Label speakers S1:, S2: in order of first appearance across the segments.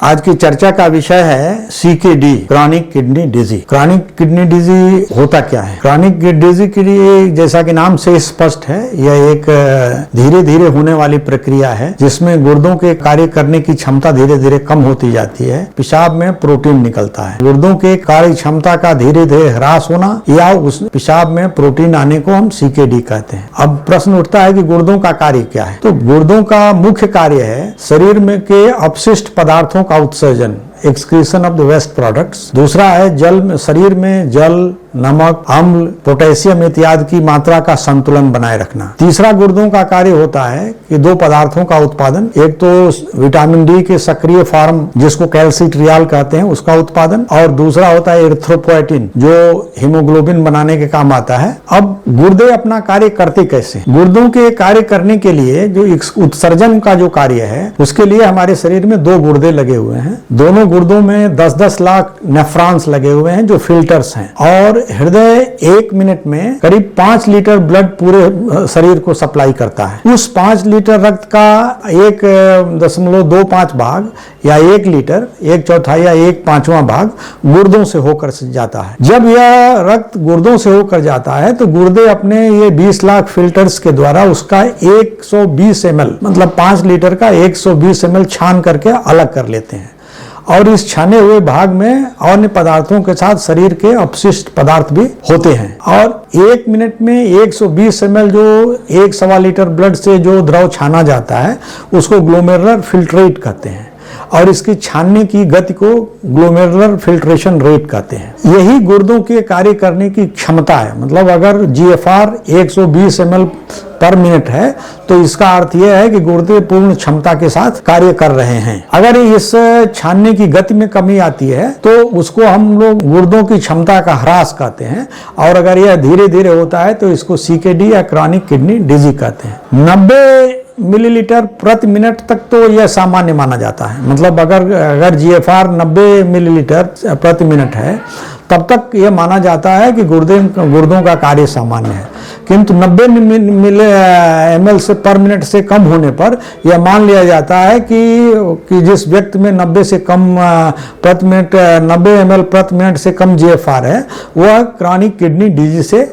S1: आज की चर्चा का विषय है CKD, chronic kidney disease. Chronic kidney disease होता क्या है? क्रॉनिक डिजीज के लिए जैसा कि नाम से स्पष्ट है, यह एक धीरे धीरे होने वाली प्रक्रिया है जिसमें गुर्दों के कार्य करने की क्षमता धीरे धीरे कम होती जाती है। पेशाब में प्रोटीन निकलता है। गुर्दों के कार्य क्षमता का धीरे धीरे ह्रास होना या उस पेशाब में प्रोटीन आने को हम सीकेडी कहते हैं। अब प्रश्न उठता है कि गुर्दों का कार्य क्या है? तो गुर्दों का मुख्य कार्य है शरीर में के अपशिष्ट पदार्थों का उत्सर्जन, excretion of the waste products. दूसरा है जल, शरीर में जल, नमक, अम्ल, पोटेशियम इत्यादि की मात्रा का संतुलन बनाए रखना। तीसरा गुर्दों का कार्य होता है कि दो पदार्थों का उत्पादन, एक तो विटामिन डी के सक्रिय फॉर्म जिसको कैल्सिट्रियाल कहते हैं उसका उत्पादन, और दूसरा होता है एरिथ्रोपोएटिन जो हीमोग्लोबिन बनाने के काम आता है। अब गुर्दे अपना कार्य करते कैसे? गुर्दों के कार्य करने के लिए जो उत्सर्जन का जो कार्य है उसके लिए हमारे शरीर में दो गुर्दे लगे हुए हैं। दोनों गुर्दों में 10-10 लाख नेफ्रॉन्स लगे हुए हैं जो फिल्टर्स हैं, और हृदय 1 मिनट में करीब 5 लीटर ब्लड पूरे शरीर को सप्लाई करता है। उस 5 लीटर रक्त का 1.25 भाग या 1 लीटर 1/4 या 1/5 भाग गुर्दों से होकर जाता है। जब यह रक्त गुर्दों से होकर जाता है तो गुर्दे अपने ये 20 लाख फिल्टर्स के द्वारा उसका 120 ml मतलब 5 लीटर का 120 ml छान करके अलग कर लेते हैं, और इस छाने हुए भाग में अन्य पदार्थों के साथ शरीर के अपशिष्ट पदार्थ भी होते हैं। और 1 मिनट में 120 ml जो 1.25 लीटर ब्लड से जो द्रव छाना जाता है उसको ग्लोमेरुलर फिल्ट्रेट कहते हैं, और इसकी छानने की गति को ग्लोमेरुलर फिल्ट्रेशन रेट कहते हैं। यही गुर्दों के कार्य करने की क्षमता है। मतलब अगर GFR 120 ml पर मिनट है तो इसका अर्थ यह है कि गुर्दे पूर्ण क्षमता के साथ कार्य कर रहे हैं। अगर इस छानने की गति में कमी आती है तो उसको हम लोग गुर्दों की क्षमता का ह्रास कहते हैं, और अगर यह धीरे धीरे होता है तो इसको सीकेडी या क्रॉनिक किडनी डिजीज कहते हैं। 90 मिलीलीटर प्रति मिनट तक तो यह सामान्य माना जाता है। मतलब अगर GFR 90 मिलीलीटर प्रति मिनट है तब तक यह माना जाता है कि गुर्दों का कार्य सामान्य है, किंतु 90 ml से पर मिनट से कम होने पर यह मान लिया जाता है कि जिस व्यक्ति में 90 से कम प्रति मिनट 90 ml प्रति मिनट से कम GFR है वह क्रॉनिक किडनी डिजीज से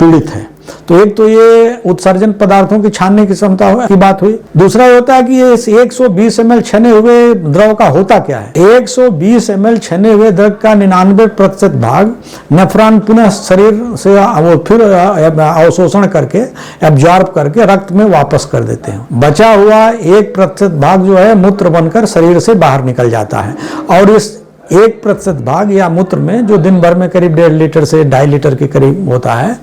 S1: पीड़ित है। तो एक तो ये उत्सर्जन पदार्थों की छानने की क्षमता की बात हुई। दूसरा होता है कि ये 120 ml छने हुए द्रव का होता क्या है? 120 ml छने हुए द्रव का 99% भाग नेफ्रॉन पुनः शरीर से वो फिर अवशोषण करके एब्जॉर्ब करके रक्त में वापस कर देते हैं। बचा हुआ 1% भाग जो है मूत्र बनकर शरीर से बाहर निकल जाता है, और इस 1% भाग या मूत्र में जो दिन भर में करीब 1.5 लीटर से 2.5 लीटर के करीब होता है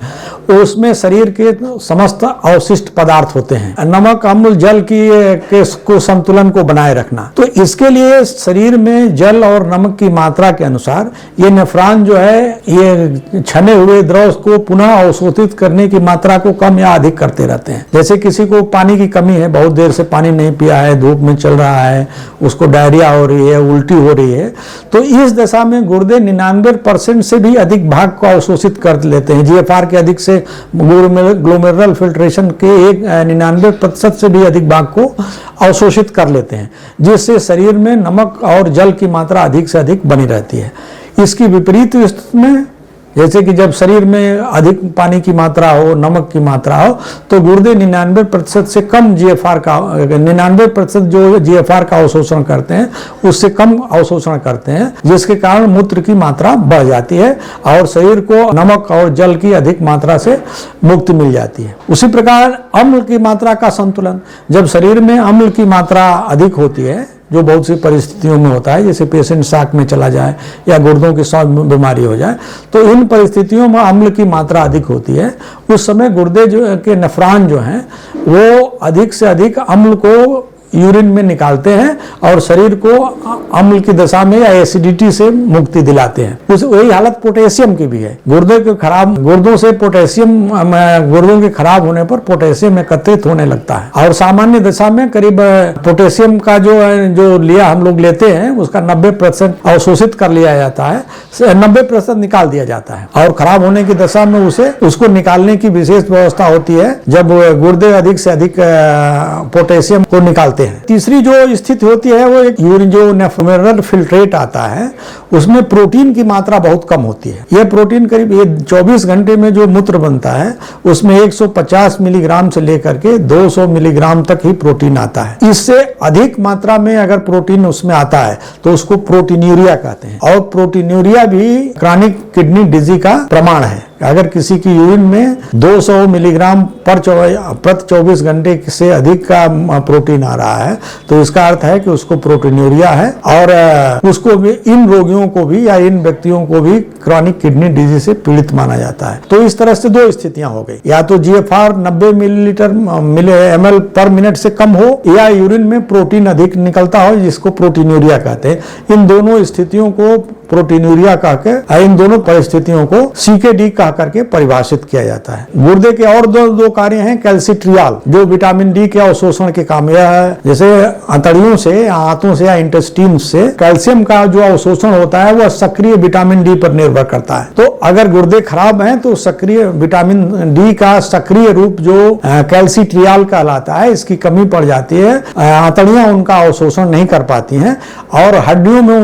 S1: उसमें शरीर के समस्त अवशिष्ट पदार्थ होते हैं। नमक, अम्ल, जल को संतुलन को बनाए रखना। तो इसके लिए शरीर में जल और नमक की मात्रा के अनुसार ये नेफ्रॉन जो है ये छने हुए द्रव को पुनः अवशोषित करने की मात्रा को कम या अधिक करते रहते हैं। जैसे किसी को पानी की कमी है, बहुत देर से पानी नहीं पिया है, धूप में चल रहा है, उसको डायरिया हो रही है, उल्टी हो रही है, तो इस दशा में गुर्दे 99% से भी अधिक भाग को अवशोषित कर लेते हैं। GFR के अधिक से ग्लोमेरुलर फिल्ट्रेशन के 99% से भी अधिक भाग को अवशोषित कर लेते हैं, जिससे शरीर में नमक और जल की मात्रा अधिक से अधिक बनी रहती है। इसकी विपरीत स्थिति में जैसे कि जब शरीर में अधिक पानी की मात्रा हो, नमक की मात्रा हो, तो गुर्दे 99% से कम GFR का 99% जो GFR का अवशोषण करते हैं उससे कम अवशोषण करते हैं, जिसके कारण मूत्र की मात्रा बढ़ जाती है और शरीर को नमक और जल की अधिक मात्रा से मुक्ति मिल जाती है। उसी प्रकार अम्ल की मात्रा का संतुलन, जब शरीर में अम्ल की मात्रा अधिक होती है जो बहुत सी परिस्थितियों में होता है, जैसे पेशेंट शाक में चला जाए या गुर्दों की बीमारी हो जाए, तो इन परिस्थितियों में अम्ल की मात्रा अधिक होती है। उस समय गुर्दे जो के नेफ्रॉन जो हैं वो अधिक से अधिक अम्ल को यूरिन में निकालते हैं और शरीर को अम्ल की दशा में या एसिडिटी से मुक्ति दिलाते हैं। वही हालत पोटेशियम की भी है। गुर्दों से पोटेशियम, गुर्दों के खराब होने पर पोटेशियम एकत्रित होने लगता है, और सामान्य दशा में करीब पोटेशियम का जो लिया हम लोग लेते हैं उसका 90% अवशोषित कर लिया जाता है, 90% निकाल दिया जाता है, और खराब होने की दशा में उसको निकालने की विशेष व्यवस्था होती है जब गुर्दे अधिक से अधिक पोटेशियम को निकालते बढ़ते हैं। तीसरी जो स्थिति होती है वो एक यूरिन जो नेफ्रोमिनरल फिल्ट्रेट आता है उसमें प्रोटीन की मात्रा बहुत कम होती है। यह प्रोटीन करीब 24 घंटे में जो मूत्र बनता है उसमें 150 मिलीग्राम से लेकर के 200 मिलीग्राम तक ही प्रोटीन आता है। इससे अधिक मात्रा में अगर प्रोटीन उसमें आता है तो उसको प्रोटीनूरिया कहते हैं। और प्रोटीनूरिया भी क्रॉनिक किडनी डिजीज का प्रमाण है। अगर किसी की यूरिन में 200 मिलीग्राम प्रति 24 घंटे से अधिक का प्रोटीन आ रहा है तो इसका अर्थ है कि उसको प्रोटीनूरिया है और उसको भी, इन रोगियों को भी या इन व्यक्तियों को भी क्रॉनिक किडनी डिजीज से पीड़ित माना जाता है। तो इस तरह से दो स्थितियां हो गई, या तो जीएफआर 90 मिलीलीटर ml पर मिनट से कम हो या यूरिन में प्रोटीन अधिक निकलता हो जिसको प्रोटीनूरिया कहते हैं। इन दोनों स्थितियों को प्रोटीनूरिया कहकर इन दोनों परिस्थितियों को सीकेडी कह करके परिभाषित किया जाता है। गुर्दे के और दो कार्य हैं कैल्सिट्रियाल जो विटामिन डी के अवशोषण के काम, यह है जैसे अंतड़ियों से, आंतों से या इंटेस्टाइन से कैल्शियम का जो अवशोषण होता है वह सक्रिय विटामिन डी पर निर्भर करता है। तो अगर गुर्दे खराब हैं तो सक्रिय विटामिन डी का सक्रिय रूप जो कैल्सिट्रियाल कहलाता है इसकी कमी पड़ जाती है। अंतड़ियां उनका अवशोषण नहीं कर पाती हैं और हड्डियों में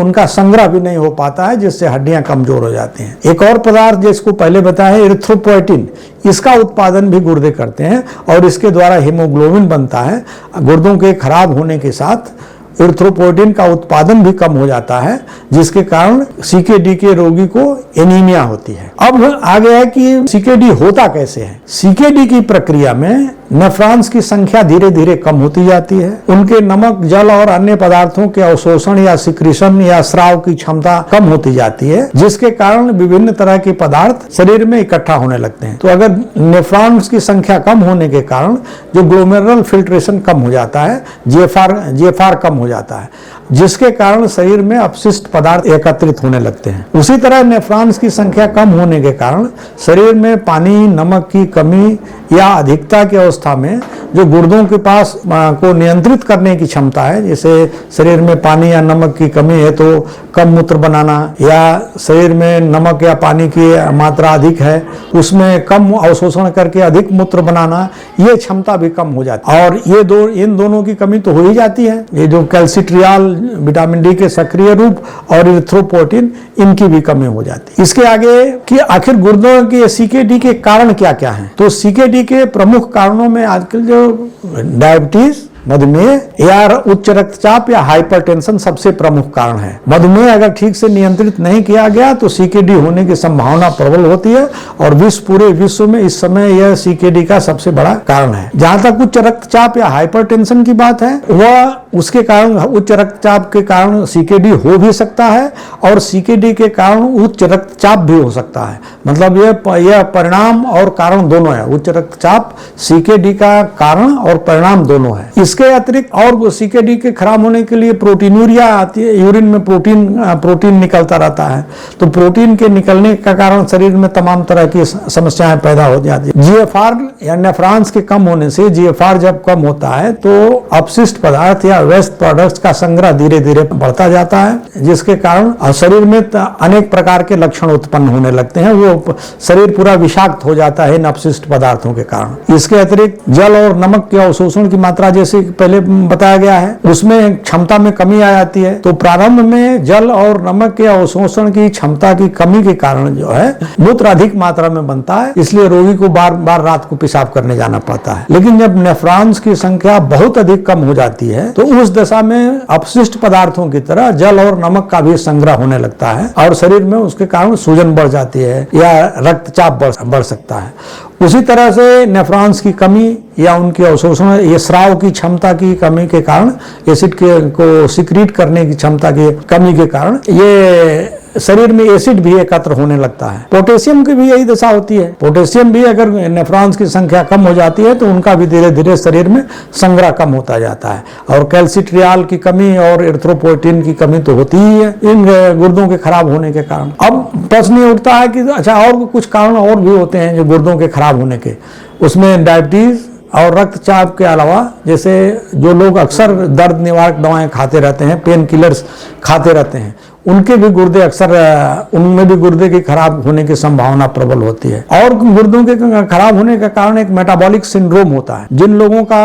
S1: उनका संग्रह भी नहीं हो पाता है जिससे हड्डियां कमजोर हो जाती हैं। एक और पदार्थ जिसको पहले बताया इरिथ्रोपोएटिन, इसका उत्पादन भी गुर्दे करते हैं और इसके द्वारा हीमोग्लोबिन बनता है। गुर्दों के खराब होने के साथ इरिथ्रोपोएटिन का उत्पादन भी कम हो जाता है जिसके कारण सीकेडी के रोगी को एनीमिया होती है। अब आगे है कि सीकेडी होता कैसे है। सीकेडी की प्रक्रिया में नेफ्रॉन्स की संख्या धीरे धीरे कम होती जाती है। उनके नमक, जल और अन्य पदार्थों के अवशोषण या सिक्रीशन या स्राव की क्षमता कम होती जाती है जिसके कारण विभिन्न तरह के पदार्थ शरीर में इकट्ठा होने लगते हैं। तो अगर नेफ्रॉन्स की संख्या कम होने के कारण जो ग्लोमेरुलर फिल्ट्रेशन कम हो जाता है, जीएफआर कम हो जाता है जिसके कारण शरीर में अपशिष्ट पदार्थ एकत्रित होने लगते हैं। उसी तरह नेफ्रॉन्स की संख्या कम होने के कारण शरीर में पानी, नमक की कमी या अधिकता की अवस्था में जो गुर्दों के पास को नियंत्रित करने की क्षमता है, जैसे शरीर में पानी या नमक की कमी है तो कम मूत्र बनाना, या शरीर में नमक या पानी की मात्रा अधिक है उसमें कम अवशोषण करके अधिक मूत्र बनाना, ये क्षमता भी कम हो जाती है। और इन दोनों की कमी तो हो ही जाती है। ये जो कैल्सिट्रियाल विटामिन डी के सक्रिय रूप और इरिथ्रोपोएटिन, इनकी भी कमी हो जाती है। इसके आगे कि आखिर गुर्दों के सीकेडी के कारण क्या क्या हैं। तो सीकेडी के प्रमुख कारणों में आजकल जो डायबिटीज, मधुमेह या उच्च रक्तचाप या हाइपरटेंशन सबसे प्रमुख कारण है। मधुमेह अगर ठीक से नियंत्रित नहीं किया गया तो सीकेडी होने की संभावना प्रबल होती है और पूरे विश्व में इस समय यह सीकेडी का सबसे बड़ा कारण है। जहां तक उच्च रक्तचाप या हाइपरटेंशन की बात है, वह उसके कारण, उच्च रक्तचाप के कारण सीकेडी हो भी सकता है और सीकेडी के कारण उच्च रक्तचाप भी हो सकता है। मतलब यह परिणाम और कारण दोनों है। उच्च रक्तचाप सीकेडी का कारण और परिणाम दोनों है। इसके अतिरिक्त और सीकेडी के खराब होने के लिए प्रोटीनूरिया आती है, यूरिन में प्रोटीन निकलता रहता है। तो प्रोटीन के निकलने का कारण शरीर में तमाम तरह की समस्याएं पैदा हो जाती है। जीएफआर या नेफ्रॉन्स के कम होने से, जीएफआर जब कम होता है तो अपशिष्ट पदार्थ या वेस्ट प्रोडक्ट्स का संग्रह धीरे धीरे बढ़ता जाता है जिसके कारण शरीर में अनेक प्रकार के लक्षण उत्पन्न होने लगते हैं। वो शरीर पूरा विषाक्त हो जाता है इन अपशिष्ट पदार्थों के कारण। इसके अतिरिक्त जल और नमक के अवशोषण की मात्रा जैसे पहले बताया गया है उसमें क्षमता में कमी आ जाती है। तो प्रारंभ में जल और नमक के अवशोषण की क्षमता की कमी के कारण जो है मूत्र अधिक मात्रा में बनता है, इसलिए रोगी को बार बार रात को पेशाब करने जाना पड़ता है। लेकिन जब नेफ्रॉन्स की संख्या बहुत अधिक कम हो जाती है तो उस दशा में अपशिष्ट पदार्थों की तरह जल और नमक का भी संग्रह होने लगता है और शरीर में उसके कारण सूजन बढ़ जाती है या रक्तचाप बढ़ सकता है। उसी तरह से नेफ्रॉन्स की कमी या उनके अवशोषण, ये स्राव की क्षमता की कमी के कारण, एसिड को सिक्रीट करने की क्षमता की कमी के कारण ये शरीर में एसिड भी एकत्र होने लगता है। पोटेशियम की भी यही दशा होती है। पोटेशियम भी अगर नेफ्रॉन्स की संख्या कम हो जाती है तो उनका भी धीरे धीरे शरीर में संग्रह कम होता जाता है। और कैल्सिट्रियाल की कमी और इरिथ्रोपोएटिन की कमी तो होती ही है इन गुर्दों के खराब होने के कारण। अब प्रश्न ये उठता है कि अच्छा और कुछ कारण और भी होते हैं जो गुर्दों के खराब होने के, उसमें डायबिटीज और रक्तचाप के अलावा जैसे जो लोग अक्सर दर्द निवारक दवाएं खाते रहते हैं, पेन किलर्स खाते रहते हैं, उनके भी गुर्दे अक्सर, उनमें भी गुर्दे के खराब होने की संभावना प्रबल होती है। और गुर्दों के खराब होने का कारण एक मेटाबॉलिक सिंड्रोम होता है। जिन लोगों का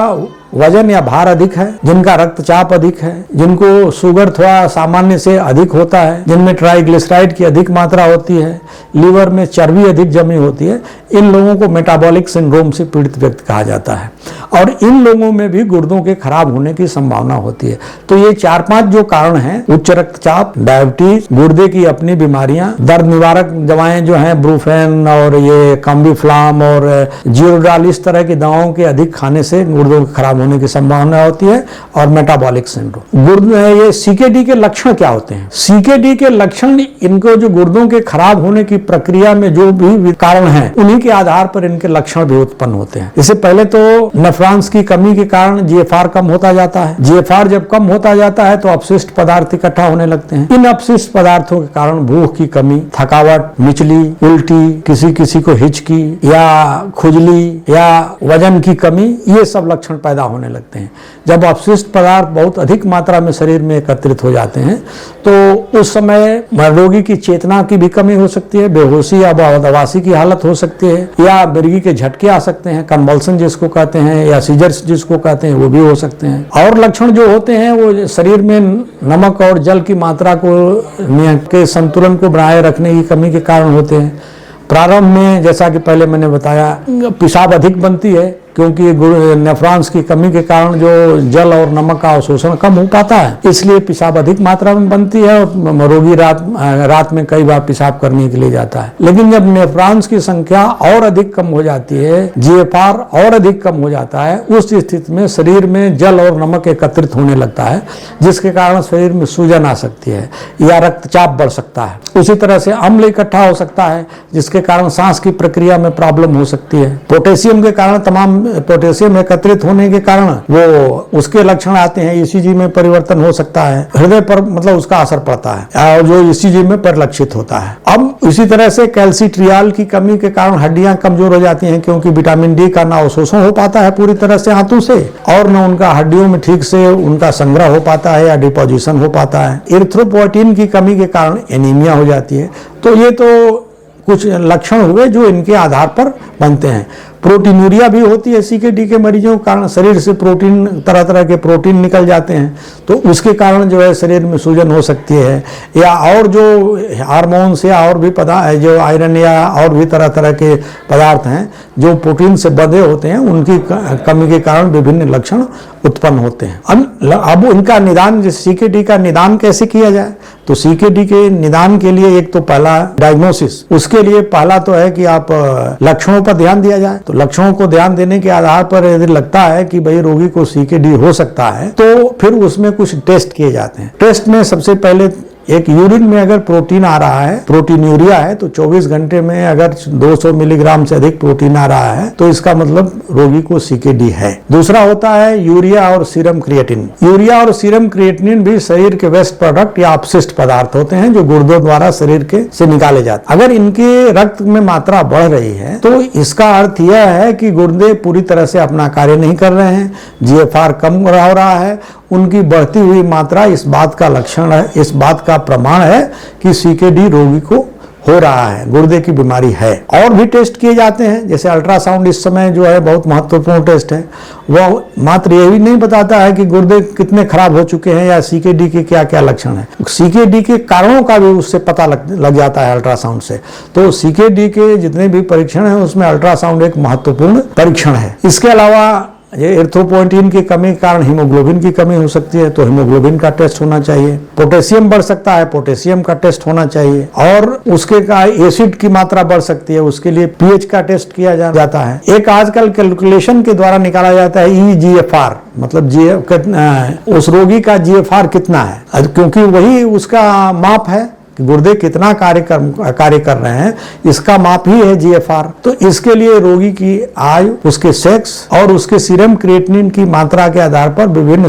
S1: वजन या भार अधिक है, जिनका रक्तचाप अधिक है, जिनको शुगर थोड़ा सामान्य से अधिक होता है, जिनमें ट्राइग्लिसराइड की अधिक मात्रा होती है, लीवर में चर्बी अधिक जमी होती है, इन लोगों को मेटाबॉलिक सिंड्रोम से पीड़ित व्यक्ति कहा जाता है। और इन लोगों में भी गुर्दों के खराब होने की संभावना होती है। तो ये 4-5 जो कारण हैं, उच्च रक्तचाप, डायबिटीज, गुर्दे की अपनी बीमारियां, दर्द निवारक दवाएं जो हैं ब्रूफेन और ये कॉम्बिफ्लाम और जियोडाल, इस तरह की दवाओं के अधिक खाने से गुर्दों के खराब होने की संभावना होती है। और मेटाबॉलिक सिंड्रोम, ये सीकेडी के लक्षण क्या होते हैं? सीकेडी के लक्षण, इनको जो गुर्दों के खराब होने की प्रक्रिया में जो भी कारण है, उन्हीं के आधार पर इनके लक्षण भी उत्पन्न होते हैं। इससे पहले तो नेफ्रॉन्स की कमी के कारण जीएफआर कम होता जाता है। जीएफआर जब कम होता जाता है तो अपशिष्ट पदार्थ इकट्ठा होने लगते हैं। इन अपशिष्ट पदार्थों के कारण भूख की कमी, थकावट, मिचली, उल्टी, किसी किसी को हिचकी या खुजली या वजन की कमी, ये सब लक्षण पैदा होने लगते हैं। जब अपशिष्ट पदार्थ बहुत अधिक मात्रा में शरीर में एकत्रित हो जाते हैं तो उस समय रोगी की चेतना की भी कमी हो सकती है, बेहोशी या बदहवासी की हालत हो सकती है, या मिर्गी के झटके आ सकते हैं, कन्वल्सन जिसको कहते हैं, या सीजर्स जिसको कहते हैं, वो भी हो सकते हैं। और लक्षण जो होते हैं वो शरीर में नमक और जल की मात्रा के संतुलन को बनाए रखने की कमी के कारण होते हैं। प्रारंभ में जैसा कि पहले मैंने बताया, पेशाब अधिक बनती है क्योंकि नेफ्रॉन्स की कमी के कारण जो जल और नमक का अवशोषण कम हो पाता है, इसलिए पेशाब अधिक मात्रा में बनती है और रोगी रात में कई बार पेशाब करने के लिए जाता है। लेकिन जब नेफ्रॉन्स की संख्या और अधिक कम हो जाती है, जीएफआर और अधिक कम हो जाता है, उस स्थिति में शरीर में जल और नमक एकत्रित होने लगता है, जिसके कारण शरीर में सूजन आ सकती है या रक्तचाप बढ़ सकता है। उसी तरह से अम्ल इकट्ठा हो सकता है, जिसके कारण सांस की प्रक्रिया में प्रॉब्लम हो सकती है। पोटेशियम के कारण पोटेशियम एकत्रित होने के कारण वो उसके लक्षण आते हैं। ईसीजी में परिवर्तन हो सकता है, हृदय पर मतलब उसका असर पड़ता है और जो ईसीजी में परिलक्षित होता है। अब इसी तरह से कैल्सीट्रियाल की कमी के कारण हड्डियां कमजोर हो जाती हैं, क्योंकि विटामिन डी का ना अवशोषण हो पाता है पूरी तरह से आंतों से, और न उनका हड्डियों में ठीक से उनका संग्रह हो पाता है या डिपोजिशन हो पाता है। इरिथ्रोपोइटिन की कमी के कारण एनीमिया हो जाती है। तो ये तो कुछ लक्षण हुए जो इनके आधार पर बनते हैं। प्रोटीनूरिया भी होती है सीकेडी के मरीजों के कारण, शरीर से प्रोटीन, तरह तरह के प्रोटीन निकल जाते हैं, तो उसके कारण जो है शरीर में सूजन हो सकती है। या और जो हार्मोन्स या और भी पदार्थ, जो आयरन या और भी तरह तरह के पदार्थ हैं जो प्रोटीन से बंधे होते हैं, उनकी कमी के कारण विभिन्न लक्षण उत्पन्न होते हैं। अब इनका निदान, जैसे सीकेडी का निदान कैसे किया जाए, तो सीकेडी के निदान के लिए एक तो पहला डायग्नोसिस, उसके लिए पहला तो है कि आप लक्षणों पर ध्यान दिया जाए। तो लक्षणों को ध्यान देने के आधार पर यदि लगता है कि भाई रोगी को सीकेडी हो सकता है, तो फिर उसमें कुछ टेस्ट किए जाते हैं। टेस्ट में सबसे पहले एक यूरिन में अगर प्रोटीन आ रहा है, प्रोटीनूरिया है, तो 24 घंटे में अगर 200 मिलीग्राम से अधिक प्रोटीन आ रहा है तो इसका मतलब रोगी को सीकेडी है। दूसरा होता है यूरिया और सीरम क्रिएटिन। यूरिया और सीरम क्रिएटिनिन भी शरीर के वेस्ट प्रोडक्ट या अपशिष्ट पदार्थ होते हैं जो गुर्दों द्वारा शरीर के से निकाले जाते हैं। अगर इनके रक्त में मात्रा बढ़ रही है तो इसका अर्थ यह है कि गुर्दे पूरी तरह से अपना कार्य नहीं कर रहे हैं, जीएफआर कम हो रहा है। उनकी बढ़ती हुई मात्रा इस बात का लक्षण है, इस बात का प्रमाण है कि सीकेडी रोगी को हो रहा है, गुर्दे की बीमारी है। और भी टेस्ट किए जाते हैं, जैसे अल्ट्रासाउंड इस समय जो है बहुत महत्वपूर्ण टेस्ट है। वह मात्र ये भी नहीं बताता है कि गुर्दे कितने खराब हो चुके हैं या सीकेडी के क्या क्या लक्षण है, सीकेडी के कारणों का भी उससे पता लग जाता है अल्ट्रासाउंड से। तो सीकेडी के जितने भी परीक्षण है उसमें अल्ट्रासाउंड एक महत्वपूर्ण परीक्षण है। इसके अलावा ये एरिथ्रोपोइटिन की कमी के कारण हीमोग्लोबिन की कमी हो सकती है, तो हीमोग्लोबिन का टेस्ट होना चाहिए। पोटेशियम बढ़ सकता है, पोटेशियम का टेस्ट होना चाहिए। और उसके का एसिड की मात्रा बढ़ सकती है, उसके लिए पीएच का टेस्ट किया जाता है। एक आजकल कैलकुलेशन के द्वारा निकाला जाता है ईजीएफआर, मतलब उस रोगी का जीएफआर कितना है, क्योंकि वही उसका माप है कि गुर्दे कितना कार्य कर रहे हैं, इसका माप ही है जीएफआर। तो इसके लिए रोगी की आयु, उसके सेक्स और उसके सीरम क्रिएटिनिन की मात्रा के आधार पर विभिन्न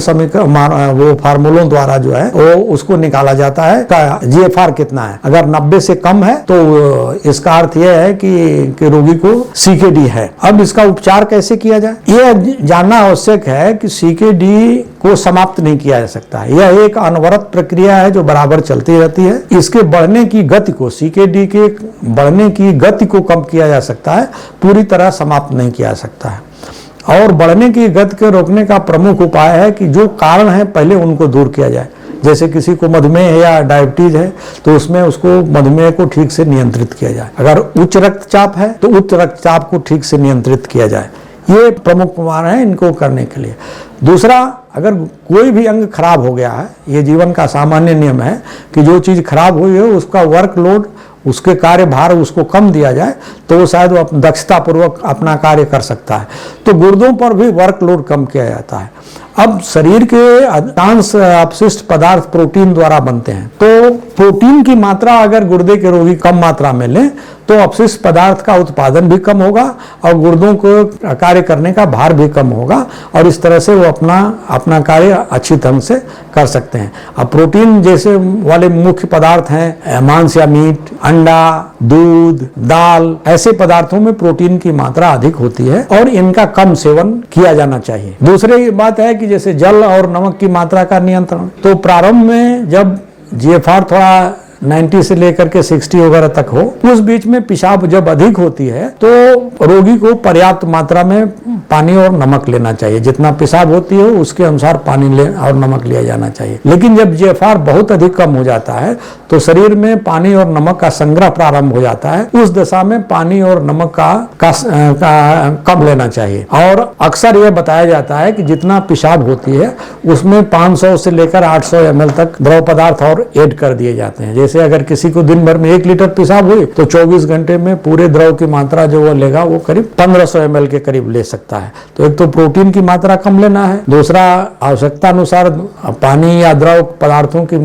S1: वो फार्मूलों द्वारा जो है वो उसको निकाला जाता है जीएफआर कितना है। अगर 90 से कम है तो इसका अर्थ यह है कि रोगी को सीकेडी है। अब इसका उपचार कैसे किया जाए, यह जानना आवश्यक है कि सीकेडी को समाप्त नहीं किया जा सकता है। यह एक अनवरत प्रक्रिया है जो बराबर चलती रहती है। इसके बढ़ने की गति को, सीकेडी के बढ़ने की गति को कम किया जा सकता है, पूरी तरह समाप्त नहीं किया जा सकता है। और बढ़ने की गति को रोकने का प्रमुख उपाय है कि जो कारण है पहले उनको दूर किया जाए। जैसे किसी को मधुमेह है या डायबिटीज है तो उसमें उसको मधुमेह को ठीक से नियंत्रित किया जाए। अगर उच्च रक्तचाप है तो उच्च रक्तचाप को ठीक से नियंत्रित किया जाए। ये प्रमुख उपाय है इनको करने के लिए। दूसरा, अगर कोई भी अंग खराब हो गया है, ये जीवन का सामान्य नियम है कि जो चीज़ खराब हुई है उसका वर्कलोड, उसके कार्यभार उसको कम दिया जाए तो वो शायद वो दक्षतापूर्वक अपना कार्य कर सकता है। तो गुर्दों पर भी वर्कलोड कम किया जाता है। अब शरीर के अधिकांश अपशिष्ट पदार्थ प्रोटीन द्वारा बनते हैं, तो प्रोटीन की मात्रा अगर गुर्दे के रोगी कम मात्रा में लें तो अपशिष्ट पदार्थ का उत्पादन भी कम होगा और गुर्दों को कार्य करने का भार भी कम होगा और इस तरह से वो अपना कार्य अच्छी ढंग से कर सकते हैं। अब प्रोटीन जैसे वाले मुख्य पदार्थ हैं मांस या मीट, अंडा, दूध, दाल, ऐसे पदार्थों में प्रोटीन की मात्रा अधिक होती है और इनका कम सेवन किया जाना चाहिए। दूसरी बात है कि जैसे जल और नमक की मात्रा का नियंत्रण, तो प्रारंभ में जब GFR थोड़ा 90 से लेकर के 60 वगैरह तक हो, उस बीच में पेशाब जब अधिक होती है तो रोगी को पर्याप्त मात्रा में पानी और नमक लेना चाहिए। जितना पेशाब होती है उसके अनुसार पानी और नमक लिया जाना चाहिए। लेकिन जब GFR बहुत अधिक कम हो जाता है तो शरीर में पानी और नमक का संग्रह प्रारंभ हो जाता है। उस दशा में पानी और नमक का कम लेना चाहिए। और अक्सर यह बताया जाता है कि जितना पेशाब होती है उसमें 500 से लेकर 800 ml तक द्रव पदार्थ और ऐड कर दिए जाते हैं। जैसे अगर किसी को दिन भर में 1 लीटर पेशाब हुई तो 24 घंटे में पूरे द्रव की मात्रा जो वो लेगा वो करीब 1500 ml के करीब ले सकता है। तो एक तो प्रोटीन की मात्रा कम लेना है, दूसरा आवश्यकता अनुसार पानी या द्रव पदार्थों की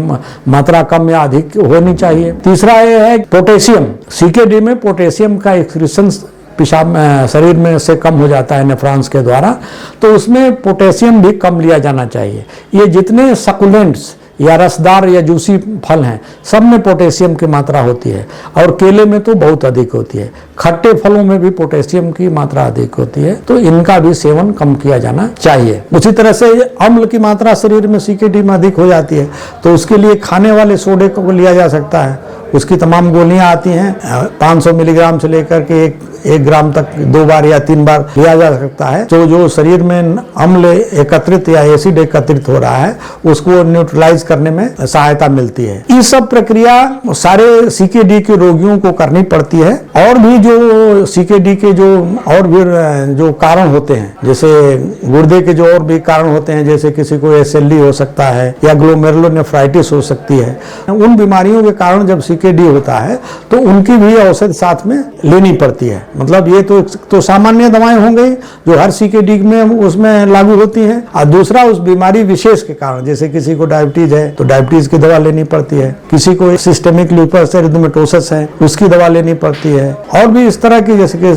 S1: मात्रा कम या अधिक होनी चाहिए। तीसरा ये है पोटेशियम। CKD में पोटेशियम का एक्सक्रीशन पेशाब में शरीर में से कम हो जाता है नेफ्रॉन्स के द्वारा, तो उसमें पोटेशियम भी कम लिया जाना चाहिए। ये जितने सकुलेंट्स या रसदार या जूसी फल हैं सब में पोटेशियम की मात्रा होती है और केले में तो बहुत अधिक होती है। खट्टे फलों में भी पोटेशियम की मात्रा अधिक होती है, तो इनका भी सेवन कम किया जाना चाहिए। उसी तरह से अम्ल की मात्रा शरीर में CKD में अधिक हो जाती है तो उसके लिए खाने वाले सोडे को लिया जा सकता है। उसकी तमाम गोलियां आती हैं, 500 मिलीग्राम से लेकर के 1 ग्राम तक 2 बार या 3 बार लिया जा सकता है। तो जो शरीर में अम्ल एकत्रित या एसिड एकत्रित हो रहा है उसको न्यूट्रलाइज करने में सहायता मिलती है। ये सब प्रक्रिया सारे CKD के रोगियों को करनी पड़ती है। और भी जो CKD के जो कारण होते हैं, जैसे गुर्दे के जो और भी कारण होते हैं, जैसे किसी को SLE हो सकता है या ग्लोमेरुलोनेफ्राइटिस हो सकती है, उन बीमारियों के कारण जब CKD होता है तो उनकी भी औषधि साथ में लेनी पड़ती है। मतलब ये तो सामान्य दवाएं हो गई जो हर CKD में उसमें लागू होती हैं, और दूसरा उस बीमारी विशेष के कारण, जैसे किसी को डायबिटीज है तो डायबिटीज की दवा लेनी पड़ती है, किसी को सिस्टेमिक लूपस एरिथमेटोसिस है उसकी दवा लेनी पड़ती है, और भी इस तरह की जैसे कि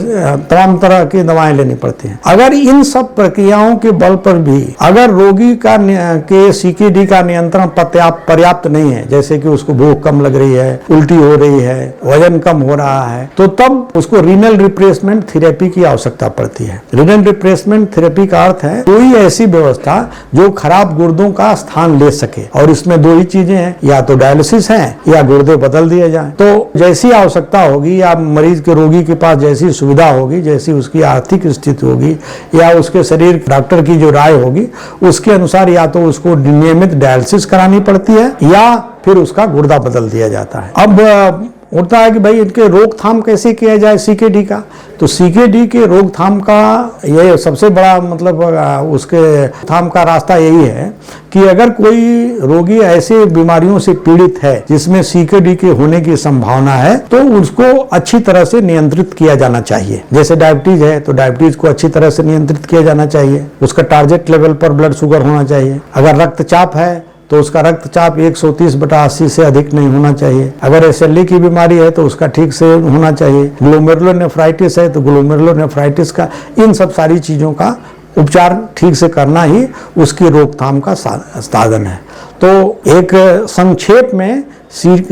S1: तमाम तरह की दवाएं लेनी पड़ती हैं। अगर इन सब प्रक्रियाओं के बल पर भी अगर रोगी के CKD का नियंत्रण पर्याप्त नहीं है, जैसे कि उसको भूख कम लग रही है, उल्टी हो रही है, वजन कम हो रहा है, तो तब उसको रीनल रिप्लेसमेंट थेरेपी की आवश्यकता पड़ती है। रीनल रिप्लेसमेंट थेरेपी का अर्थ है कोई ऐसी व्यवस्था जो खराब गुर्दों का स्थान ले सके, और इसमें 2 ही चीजें हैं, या तो डायलिसिस है या गुर्दे बदल दिए जाएं। तो जैसी आवश्यकता होगी या मरीज के रोगी के पास जैसी सुविधा होगी, जैसी उसकी आर्थिक स्थिति होगी या उसके शरीर डॉक्टर की जो राय होगी उसके अनुसार या तो उसको नियमित डायलिसिस करानी पड़ती है या फिर उसका गुर्दा बदल दिया जाता है। अब उठता है कि भाई इनके रोकथाम कैसे किया जाए CKD का, तो CKD के रोकथाम का ये सबसे बड़ा मतलब उसके रोकथाम का रास्ता यही है कि अगर कोई रोगी ऐसे बीमारियों से पीड़ित है जिसमें CKD के होने की संभावना है तो उसको अच्छी तरह से नियंत्रित किया जाना चाहिए। जैसे डायबिटीज है तो डायबिटीज को अच्छी तरह से नियंत्रित किया जाना चाहिए, उसका टारगेट लेवल पर ब्लड शुगर होना चाहिए। अगर रक्तचाप है तो उसका रक्तचाप 130/80 से अधिक नहीं होना चाहिए। अगर SLE की बीमारी है तो उसका ठीक से होना चाहिए। ग्लोमेरुलोनेफ्राइटिस है तो ग्लोमेरुलोनेफ्राइटिस का, इन सब सारी चीज़ों का उपचार ठीक से करना ही उसकी रोकथाम का साधन है। तो एक संक्षेप में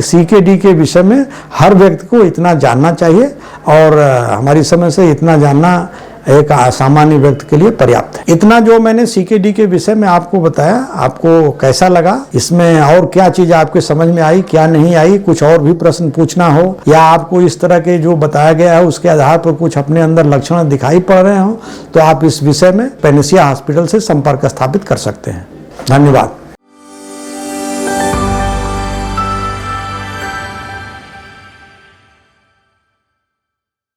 S1: CKD के विषय में हर व्यक्ति को इतना जानना चाहिए, और हमारी समझ से इतना जानना एक सामान्य व्यक्ति के लिए पर्याप्त है। इतना जो मैंने CKD के विषय में आपको बताया, आपको कैसा लगा, इसमें और क्या चीज आपके समझ में आई, क्या नहीं आई, कुछ और भी प्रश्न पूछना हो या आपको इस तरह के जो बताया गया है उसके आधार पर कुछ अपने अंदर लक्षण दिखाई पड़ रहे हो, तो आप इस विषय में पैनेसिया हॉस्पिटल से संपर्क स्थापित कर सकते हैं। धन्यवाद।